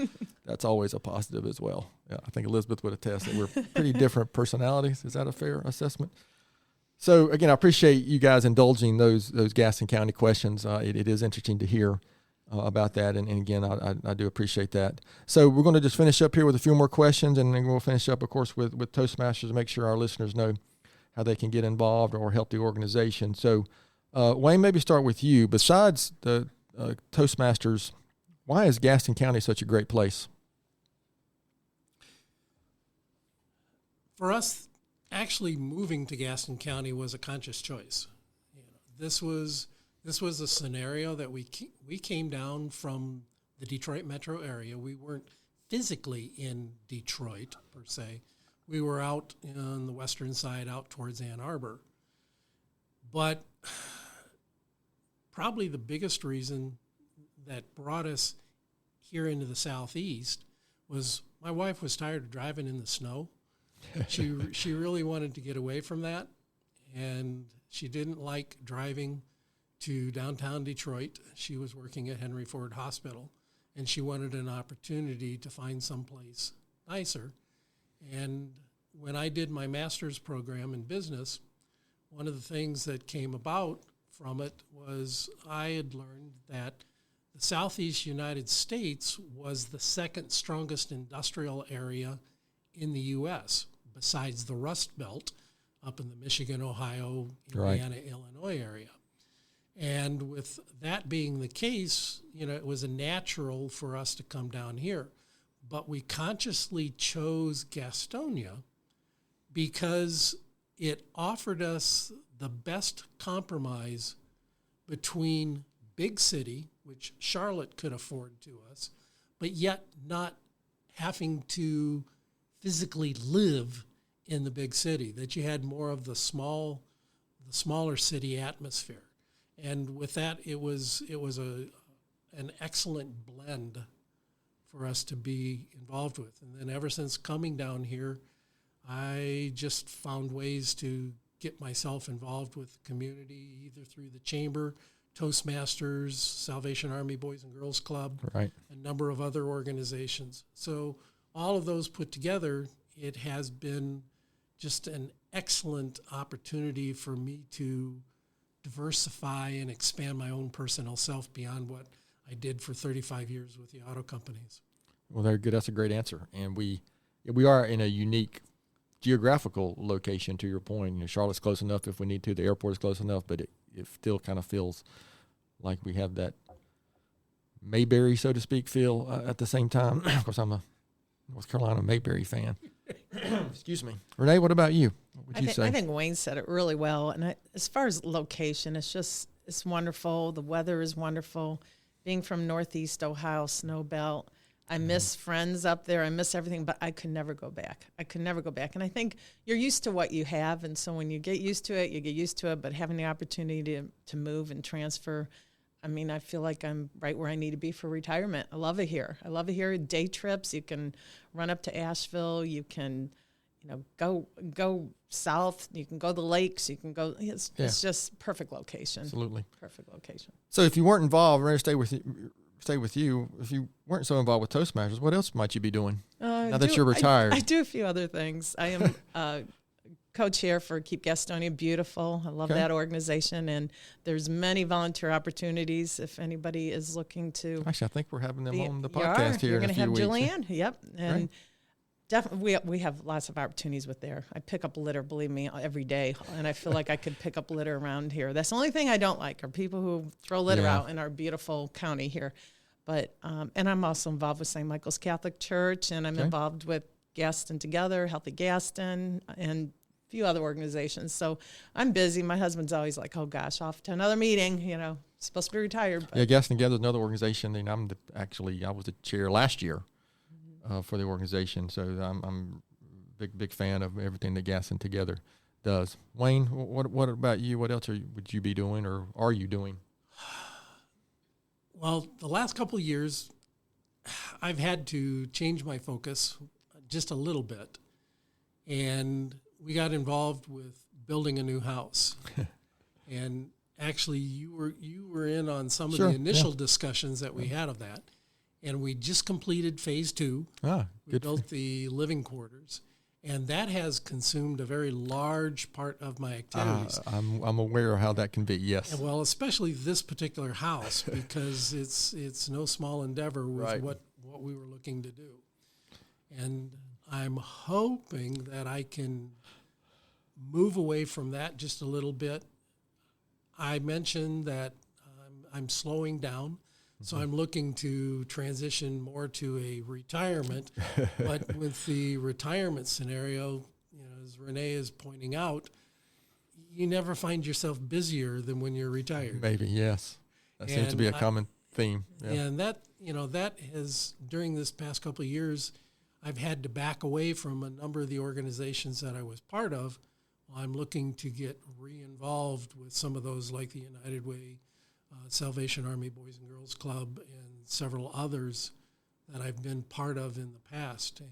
that's always a positive as well. Yeah, I think Elizabeth would attest that we're pretty different personalities. Is that a fair assessment? So again, I appreciate you guys indulging those Gaston County questions. It is interesting to hear about that, and again, I do appreciate that. So we're going to just finish up here with a few more questions, and then we'll finish up, of course, with Toastmasters to make sure our listeners know how they can get involved or help the organization. So Wayne, maybe start with you. Besides the Toastmasters, why is Gaston County such a great place? For us, actually moving to Gaston County was a conscious choice. This was a scenario that we came down from the Detroit metro area. We weren't physically in Detroit, per se. We were out on the western side, out towards Ann Arbor. But probably the biggest reason that brought us here into the southeast was my wife was tired of driving in the snow. She really wanted to get away from that, and she didn't like driving to downtown Detroit. She was working at Henry Ford Hospital, and she wanted an opportunity to find someplace nicer. And when I did my master's program in business, one of the things that came about from it was I had learned that the Southeast United States was the second strongest industrial area in the U.S., besides the Rust Belt up in the Michigan, Ohio, Indiana, Illinois area. And with that being the case, it was a natural for us to come down here. But we consciously chose Gastonia because it offered us the best compromise between big city, which Charlotte could afford to us, but yet not having to physically live in the big city, that you had more of the smaller city atmosphere. And with that, it was an excellent blend for us to be involved with. And then ever since coming down here, I just found ways to get myself involved with the community, either through the chamber, Toastmasters, Salvation Army Boys and Girls Club, a number of other organizations. So all of those put together, it has been just an excellent opportunity for me to diversify and expand my own personal self beyond what I did for 35 years with the auto companies. Well, very good. That's a great answer. And we are in a unique geographical location, to your point. Charlotte's close enough if we need to. The airport is close enough, but it still kind of feels like we have that Mayberry, so to speak, feel at the same time. Of course, I'm a North Carolina Mayberry fan. Excuse me. Renee, what about you? What would you say? I think Wayne said it really well. And as far as location, it's wonderful. The weather is wonderful. Being from Northeast Ohio, Snow Belt, I miss friends up there. I miss everything, but I could never go back. And I think you're used to what you have. And so when you get used to it, you get used to it. But having the opportunity to move and transfer, I feel like I'm right where I need to be for retirement. I love it here. Day trips. You can run up to Asheville. You can, go south. You can go to the lakes. You can go. It's just perfect location. Absolutely. Perfect location. So if you weren't involved, we're going to stay with you. If you weren't so involved with Toastmasters, what else might you be doing now that you're retired? I do a few other things. I am co-chair for Keep Gastonia Beautiful. I love that organization, and there's many volunteer opportunities if anybody is looking to. Actually, I think we're having them on the podcast here in a few weeks. You're going to have Julianne. Yep, and definitely we have lots of opportunities with there. I pick up litter, believe me, every day, and I feel like I could pick up litter around here. That's the only thing I don't like are people who throw litter out in our beautiful county here. But and I'm also involved with St. Michael's Catholic Church, and I'm involved with Gaston Together, Healthy Gaston, and few other organizations. So I'm busy. My husband's always like, oh gosh, off to another meeting, supposed to be retired. But. Yeah, Gaston Together is another organization, and I was the chair last year for the organization. So I'm big fan of everything that Gaston Together does. Wayne, what about you? What else would you be doing, or are you doing? Well, the last couple of years, I've had to change my focus just a little bit. And we got involved with building a new house. And actually, you were in on some of the initial discussions that we had of that. And we just completed phase 2. We built the living quarters. And that has consumed a very large part of my activities. I'm aware of how that can be, yes. And well, especially this particular house, because it's no small endeavor with what we were looking to do. And I'm hoping that I can move away from that just a little bit. I mentioned that I'm slowing down. So I'm looking to transition more to a retirement, but with the retirement scenario, as Renee is pointing out, you never find yourself busier than when you're retired. Maybe, yes. That seems to be a common theme. Yeah. And that has, during this past couple of years, I've had to back away from a number of the organizations that I was part of. I'm looking to get re-involved with some of those, like the United Way, Salvation Army Boys and Girls Club, and several others that I've been part of in the past, and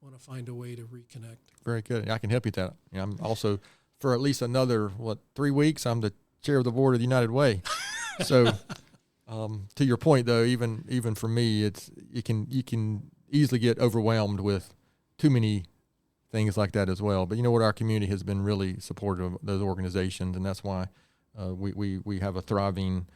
want to find a way to reconnect. Very good. I can help you with that. I'm also, for at least another, 3 weeks, I'm the chair of the board of the United Way. So to your point, though, even for me, you can easily get overwhelmed with too many things like that as well. But you know what? Our community has been really supportive of those organizations, and that's why we have a thriving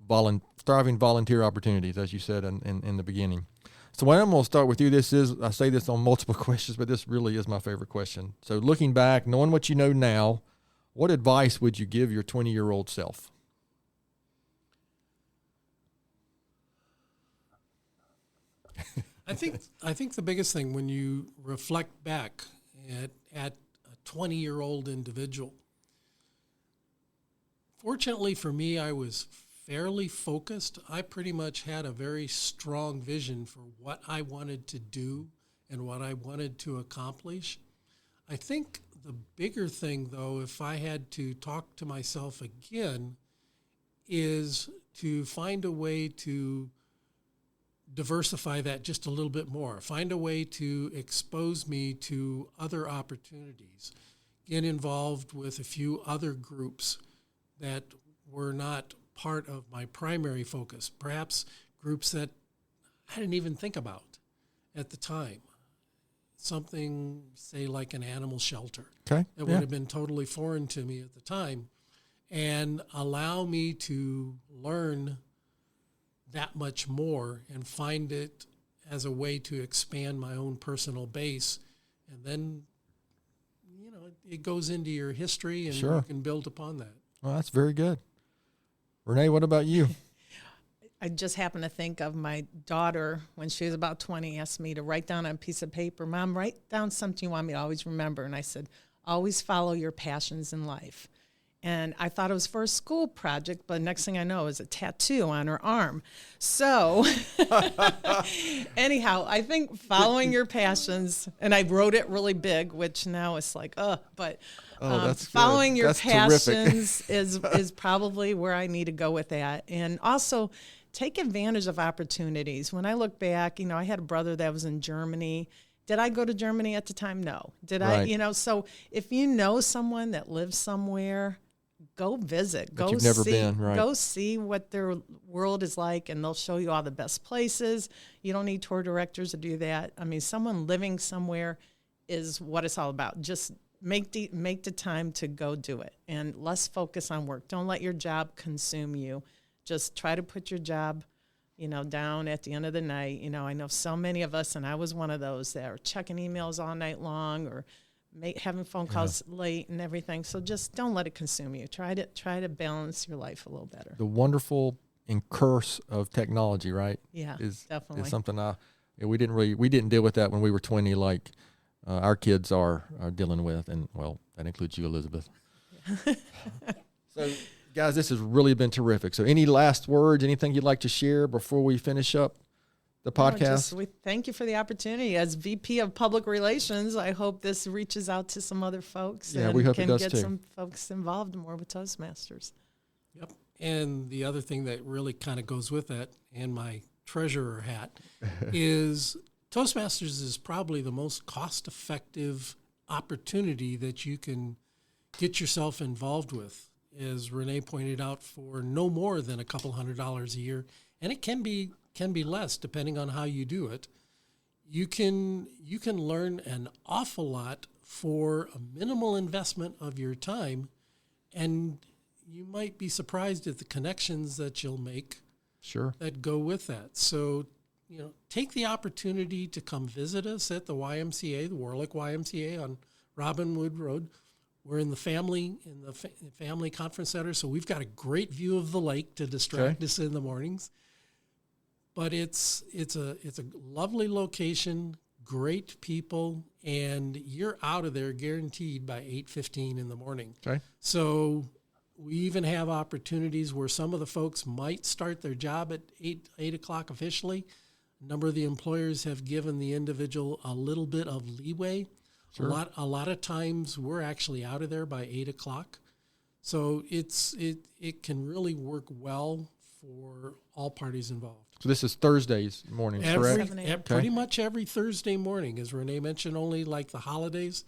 volunteer opportunities, as you said in the beginning. So I'm going to start with you. I say this on multiple questions, but this really is my favorite question. So looking back, knowing what you know now, what advice would you give your 20-year-old self? I think the biggest thing when you reflect back at a 20-year-old individual, fortunately for me, I was fairly focused. I pretty much had a very strong vision for what I wanted to do and what I wanted to accomplish. I think the bigger thing, though, if I had to talk to myself again, is to find a way to diversify that just a little bit more. Find a way to expose me to other opportunities. Get involved with a few other groups that were not part of my primary focus, perhaps groups that I didn't even think about at the time. Something, say, like an animal shelter. Okay. That would have been totally foreign to me at the time, and allow me to learn that much more and find it as a way to expand my own personal base. And then, it goes into your history, and you can build upon that. Well, that's very good. Renee, what about you? I just happened to think of my daughter when she was about 20, asked me to write down on a piece of paper, Mom, write down something you want me to always remember. And I said, always follow your passions in life. And I thought it was for a school project, but next thing I know, it was a tattoo on her arm. So anyhow, I think following your passions, and I wrote it really big, which now it's like, but following your passions is probably where I need to go with that. And also take advantage of opportunities. When I look back, I had a brother that was in Germany. Did I go to Germany at the time? No. Did I? So if you know someone that lives somewhere, go visit. But you've never been, right? Go see what their world is like, and they'll show you all the best places. You don't need tour directors to do that. I mean, someone living somewhere is what it's all about. Just make the time to go do it, and less focus on work. Don't let your job consume you. Just try to put your job, down at the end of the night. I know so many of us, and I was one of those that are checking emails all night long or having phone calls late and everything. So just don't let it consume you. Try to balance your life a little better. The wonderful and curse of technology, right? Yeah, definitely. Is something we didn't deal with that when we were 20, like our kids are dealing with, and well, that includes you, Elizabeth. Yeah. So, guys, this has really been terrific. So, any last words? Anything you'd like to share before we finish up the podcast? We thank you for the opportunity. As VP of Public Relations, I hope this reaches out to some other folks and we hope can it does get too. some folks involved more with Toastmasters. Yep. And the other thing that really kind of goes with that, and my treasurer hat, is Toastmasters is probably the most cost-effective opportunity that you can get yourself involved with, as Reine pointed out, for no more than a couple $100 a year, and it can be less depending on how you do it. You can learn an awful lot for a minimal investment of your time, and you might be surprised at the connections that you'll make that go with that. So, take the opportunity to come visit us at the YMCA, the Warlick YMCA on Robin Wood Road. We're in the family conference center, so we've got a great view of the lake to distract us in the mornings. But it's a lovely location, great people, and you're out of there guaranteed by 8:15 in the morning. Okay. So we even have opportunities where some of the folks might start their job at 8 o'clock officially. A number of the employers have given the individual a little bit of leeway. Sure. A lot of times we're actually out of there by 8 o'clock. So it can really work well for all parties involved. So this is Thursdays mornings, correct? Pretty much every Thursday morning. As Reine mentioned, only like the holidays.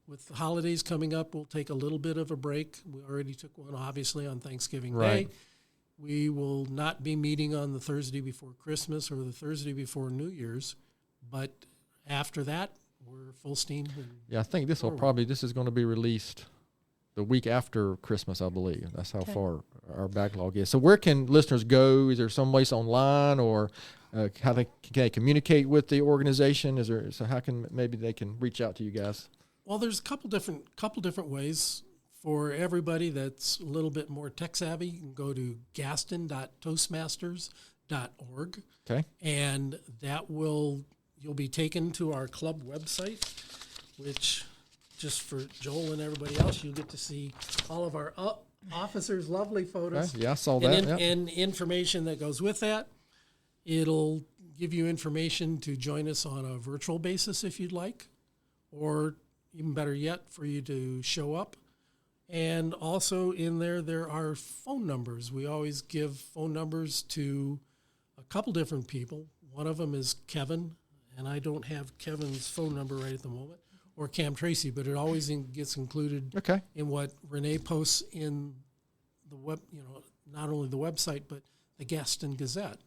With the holidays coming up, we'll take a little bit of a break. We already took one, obviously, on Thanksgiving Day. We will not be meeting on the Thursday before Christmas or the Thursday before New Year's. But after that, we're full steam. Yeah, I think this is going to be released the week after Christmas, I believe. That's how far our backlog is. So where can listeners go? Is there some place online, or how can they communicate with the organization? How can maybe they can reach out to you guys? Well, there's a couple different ways. For everybody that's a little bit more tech savvy, you can go to gaston.toastmasters.org. Okay. And you'll be taken to our club website, which, just for Joel and everybody else, you'll get to see all of our officers' lovely photos. Okay. Yeah, I saw that. And information that goes with that. It'll give you information to join us on a virtual basis if you'd like, or even better yet, for you to show up. And also in there are phone numbers. We always give phone numbers to a couple different people. One of them is Kevin, and I don't have Kevin's phone number right at the moment, or Cam Tracy, but it always gets included in what Reine posts in the web, not only the website, but the Gaston Gazette.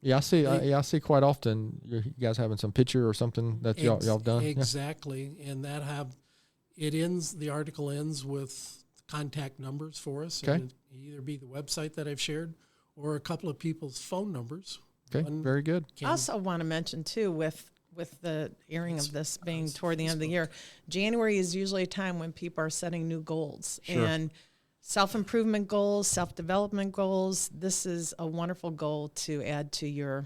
I see quite often you guys having some picture or something that y'all have done. Exactly, and the article ends with contact numbers for us. Okay. And it either be the website that I've shared or a couple of people's phone numbers. Okay, very good. I also want to mention, too, with the airing of this being toward the end of the year, January is usually a time when people are setting new goals. Sure. And self-improvement goals, self-development goals, this is a wonderful goal to add to your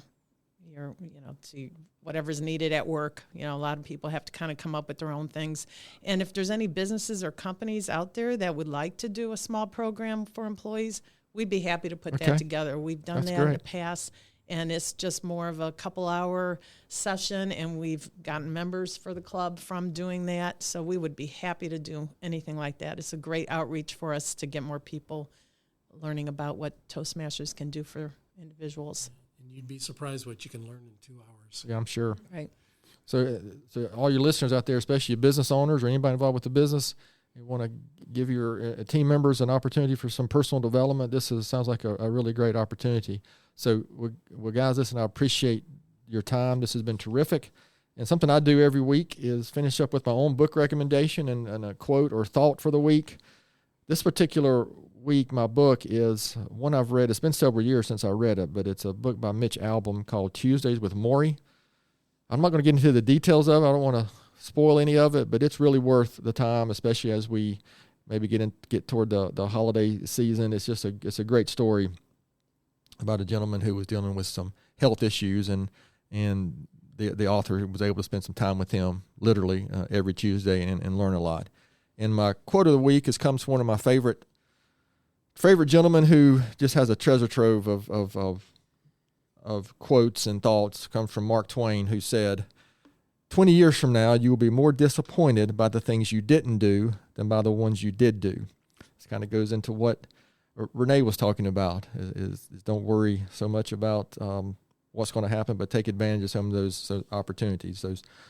to whatever's needed at work. A lot of people have to kind of come up with their own things. And if there's any businesses or companies out there that would like to do a small program for employees, we'd be happy to put that together. We've done that in the past, and it's just more of a couple-hour session, and we've gotten members for the club from doing that. So we would be happy to do anything like that. It's a great outreach for us to get more people learning about what Toastmasters can do for individuals. And you'd be surprised what you can learn in 2 hours. Yeah, I'm sure. Right. So all your listeners out there, especially your business owners or anybody involved with the business, you want to give your team members an opportunity for some personal development. This sounds like a really great opportunity. So, well, guys, listen, I appreciate your time. This has been terrific. And something I do every week is finish up with my own book recommendation and a quote or thought for the week. This particular week, my book is one I've read. It's been several years since I read it, but it's a book by Mitch Albom called Tuesdays with Morrie. I'm not going to get into the details of it. I don't want to spoil any of it, but it's really worth the time, especially as we maybe get toward the holiday season. It's a great story about a gentleman who was dealing with some health issues, and the author was able to spend some time with him literally every Tuesday and learn a lot. And my quote of the week comes from one of my favorite gentlemen who just has a treasure trove of quotes and thoughts. Comes from Mark Twain, who said, 20 years from now, you will be more disappointed by the things you didn't do than by the ones you did do. This kind of goes into what Reine was talking about, is don't worry so much about what's going to happen, but take advantage of some of those opportunities.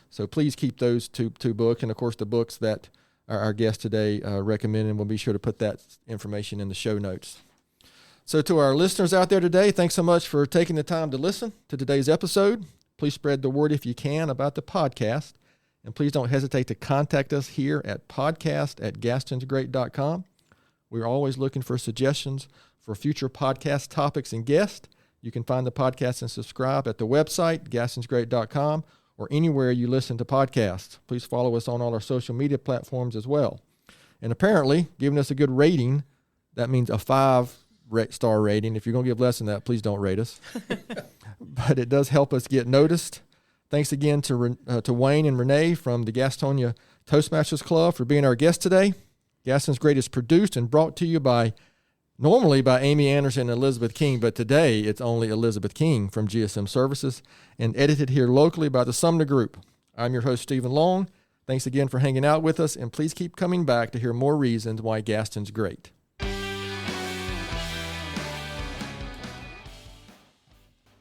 So please keep those two books, and of course the books that our guest today recommended. We'll be sure to put that information in the show notes. So to our listeners out there today, thanks so much for taking the time to listen to today's episode. Please spread the word if you can about the podcast, and please don't hesitate to contact us here at podcast@gastonsgreat.com. We're always looking for suggestions for future podcast topics and guests. You can find the podcast and subscribe at the website, gastonsgreat.com, or anywhere you listen to podcasts. Please follow us on all our social media platforms as well. And apparently, giving us a good rating, that means a 5-star rating. If you're going to give less than that, please don't rate us. But it does help us get noticed. Thanks again to Wayne and Reine from the Gastonia Toastmasters Club for being our guest today. Gaston's Great is produced and brought to you normally by Amy Anderson and Elizabeth King, but today it's only Elizabeth King from GSM Services, and edited here locally by the Sumner Group. I'm your host, Stephen Long. Thanks again for hanging out with us, and please keep coming back to hear more reasons why Gaston's great.